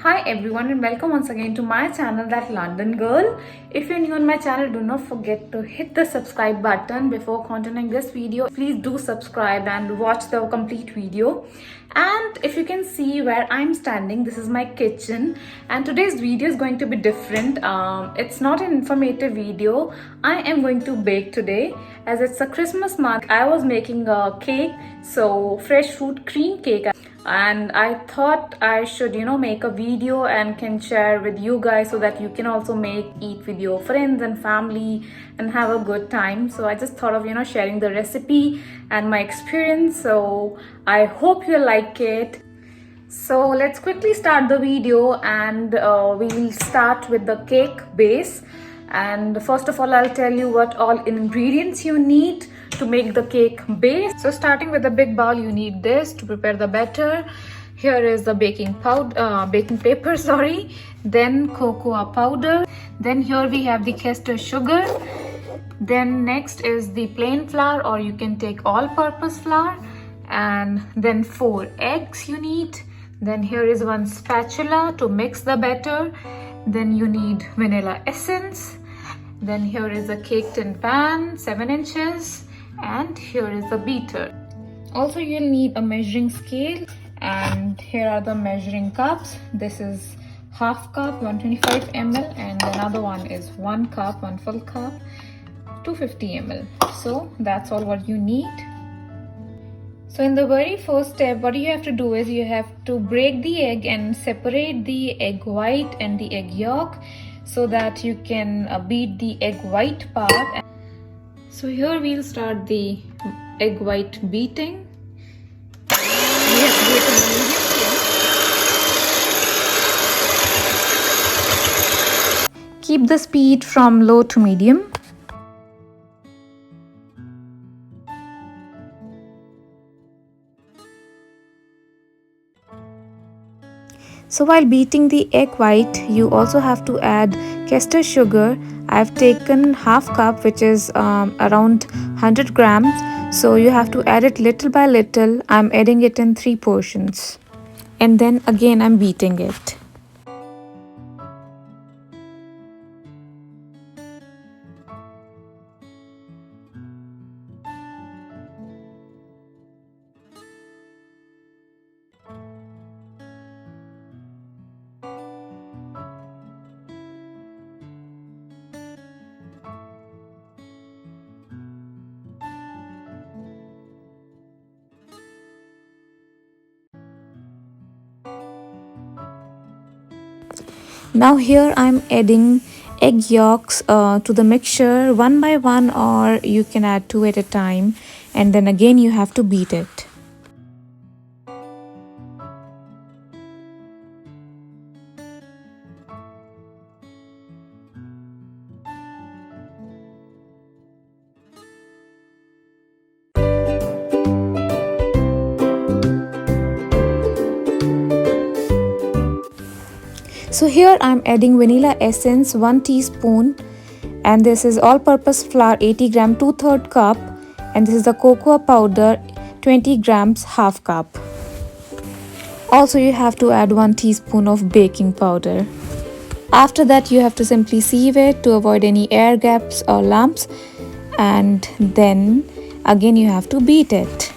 Hi everyone and welcome once again to my channel, That London Girl. If you're new on my channel, do not forget to hit the subscribe button before continuing this video. Please do subscribe and watch the complete video. And if you can see where I'm standing, this is my kitchen and today's video is going to be different. It's not an informative video. I am going to bake today as it's a Christmas month. I was making a cake, so fresh fruit cream cake, and I thought I should make a video and can share with you guys so that you can also eat with your friends and family and have a good time. So I just thought of sharing the recipe and my experience, so I hope you like it. So let's quickly start the video, and we will start with the cake base. And first of all, I'll tell you what all ingredients you need to make the cake base. So starting with the big bowl, you need this to prepare the batter. Here is the baking paper, sorry. Then cocoa powder. Then here we have the castor sugar. Then next is the plain flour, or you can take all-purpose flour. And then 4 eggs you need. Then here is 1 spatula to mix the batter. Then you need vanilla essence. Then here is a cake tin pan, 7 inches. And here is the beater. Also you'll need a measuring scale, and here are the measuring cups. This is half cup, 125 ml, and another one is 1 cup, 1 full cup, 250 ml. So that's all what you need. So in the very first step, what you have to do is you have to break the egg and separate the egg white and the egg yolk so that you can beat the egg white part. So here we'll start the egg white beating. We have to do it in the medium flame. Keep the speed from low to medium. So while beating the egg white, you also have to add castor sugar. I've taken half cup, which is around 100 grams. So you have to add it little by little. I'm adding it in 3 portions. And then again I'm beating it. Now here I'm adding egg yolks to the mixture one by one, or you can add 2 at a time, and then again you have to beat it. So here I'm adding vanilla essence 1 teaspoon, and this is all-purpose flour 80 gram 2/3 cup, and this is the cocoa powder 20 grams half cup. Also you have to add 1 teaspoon of baking powder. After that you have to simply sieve it to avoid any air gaps or lumps, and then again you have to beat it.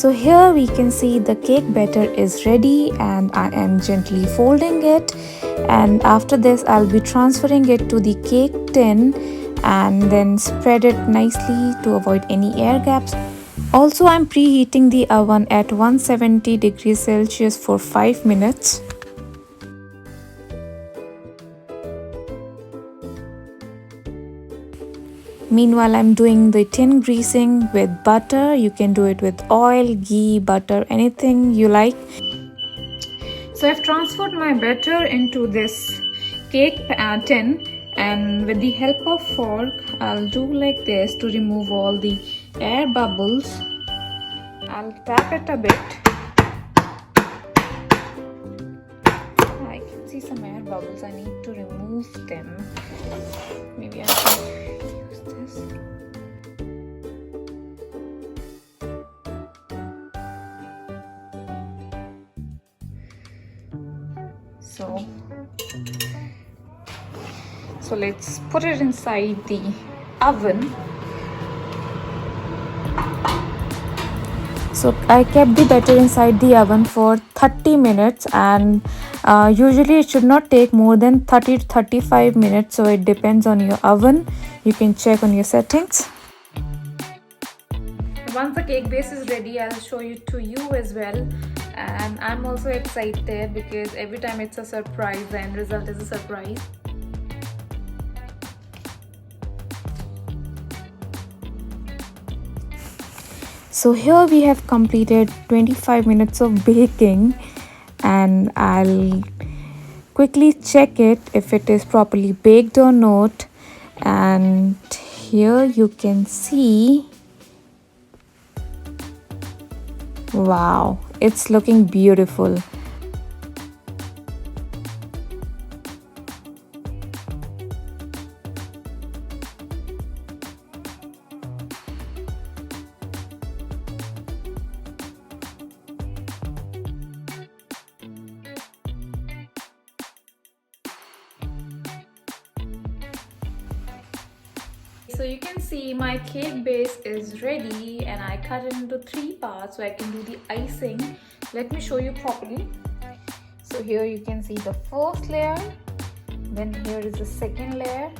So here we can see the cake batter is ready, and I am gently folding it, and after this I'll be transferring it to the cake tin and then spread it nicely to avoid any air gaps. Also I'm preheating the oven at 170 degrees Celsius for 5 minutes. Meanwhile, I'm doing the tin greasing with butter. You can do it with oil, ghee, butter, anything you like. So I've transferred my batter into this cake tin, and with the help of fork I'll do like this to remove all the air bubbles. I'll tap it a bit. I can see some air bubbles. I need to remove them. Maybe I can use this. So let's put it inside the oven. So I kept the batter inside the oven for 30 minutes, and usually it should not take more than 30 to 35 minutes, so it depends on your oven. You can check on your settings. Once the cake base is ready, I'll show it to you as well. And I'm also excited because every time it's a surprise, the end result is a surprise. So here we have completed 25 minutes of baking, and I'll quickly check it if it is properly baked or not. And here you can see, wow, it's looking beautiful. So you can see my cake base is ready, and I cut it into 3 parts so I can do the icing. Let me show you properly. So here you can see the first layer, then here is the second layer,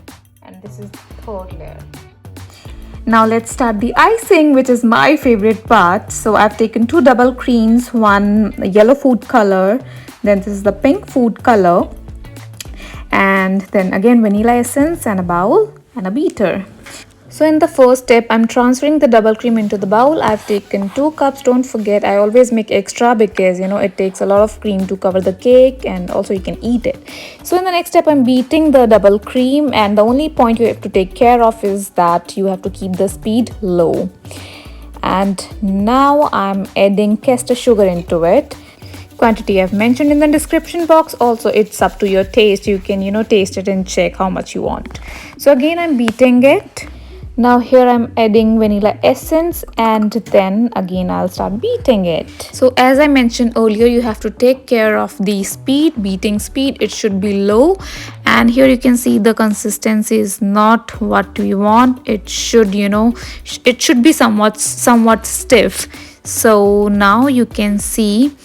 and this is the third layer. Now let's start the icing, which is my favorite part. So I've taken 2 double creams, one yellow food color, then this is the pink food color, and then again vanilla essence and a bowl and a beater. So in the first step, I'm transferring the double cream into the bowl. I've taken 2 cups. Don't forget, I always make extra because it takes a lot of cream to cover the cake, and also you can eat it. So in the next step, I'm beating the double cream, and the only point you have to take care of is that you have to keep the speed low. And now I'm adding caster sugar into it. Quantity I've mentioned in the description box. Also, it's up to your taste. You can taste it and check how much you want. So again, I'm beating it. Now here I'm adding vanilla essence, and then again I'll start beating it. So as I mentioned earlier, you have to take care of the beating speed. It should be low, and here you can see the consistency is not what we want. It should it should be somewhat stiff. So now you can see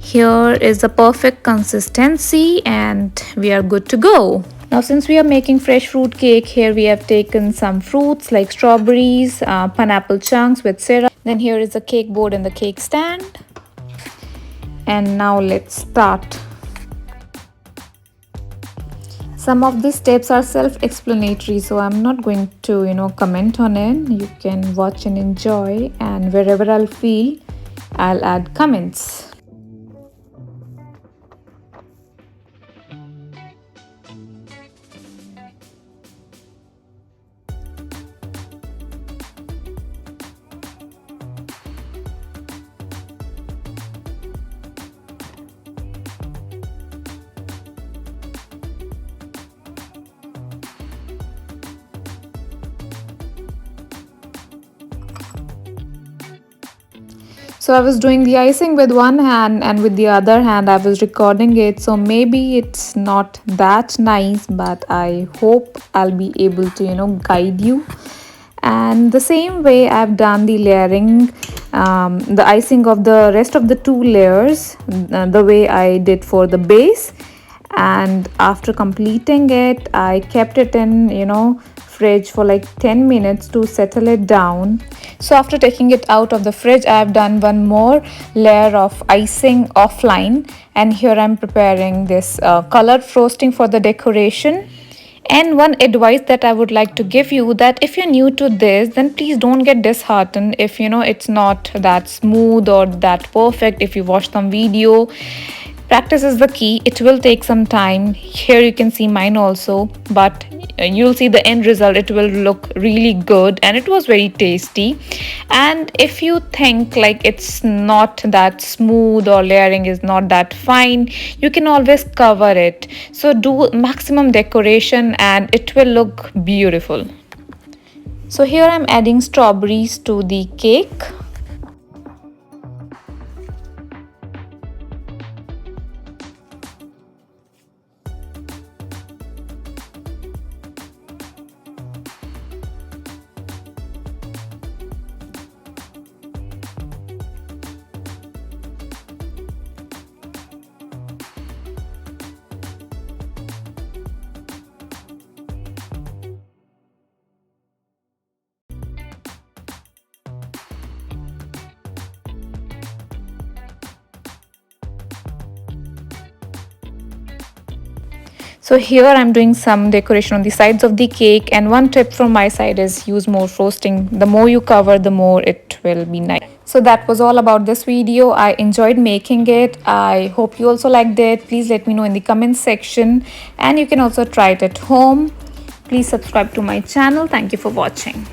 here is the perfect consistency, and we are good to go. Now since we are making fresh fruit cake, here we have taken some fruits like strawberries, pineapple chunks with syrup. Then here is the cake board and the cake stand. And now let's start. Some of these steps are self-explanatory, so I'm not going to comment on it. You can watch and enjoy, and wherever I'll feel, I'll add comments. So I was doing the icing with one hand, and with the other hand I was recording it. So maybe it's not that nice, but I hope I'll be able to guide you. And the same way I've done the layering, the icing of the rest of the 2 layers, the way I did for the base. And after completing it, I kept it in fridge for like 10 minutes to settle it down. So after taking it out of the fridge, I have done one more layer of icing offline, and here I'm preparing this colored frosting for the decoration. And one advice that I would like to give you, that if you're new to this, then please don't get disheartened if it's not that smooth or that perfect. If you watch some video, Practice is the key. It will take some time. Here you can see mine also, but you'll see the end result. It will look really good and it was very tasty. And if you think like it's not that smooth or layering is not that fine, you can always cover it. So do maximum decoration and it will look beautiful. So here I'm adding strawberries to the cake. So here I'm doing some decoration on the sides of the cake, and one tip from my side is use more frosting. The more you cover, the more it will be nice. So that was all about this video. I enjoyed making it. I hope you also liked it. Please let me know in the comment section, and you can also try it at home. Please subscribe to my channel. Thank you for watching.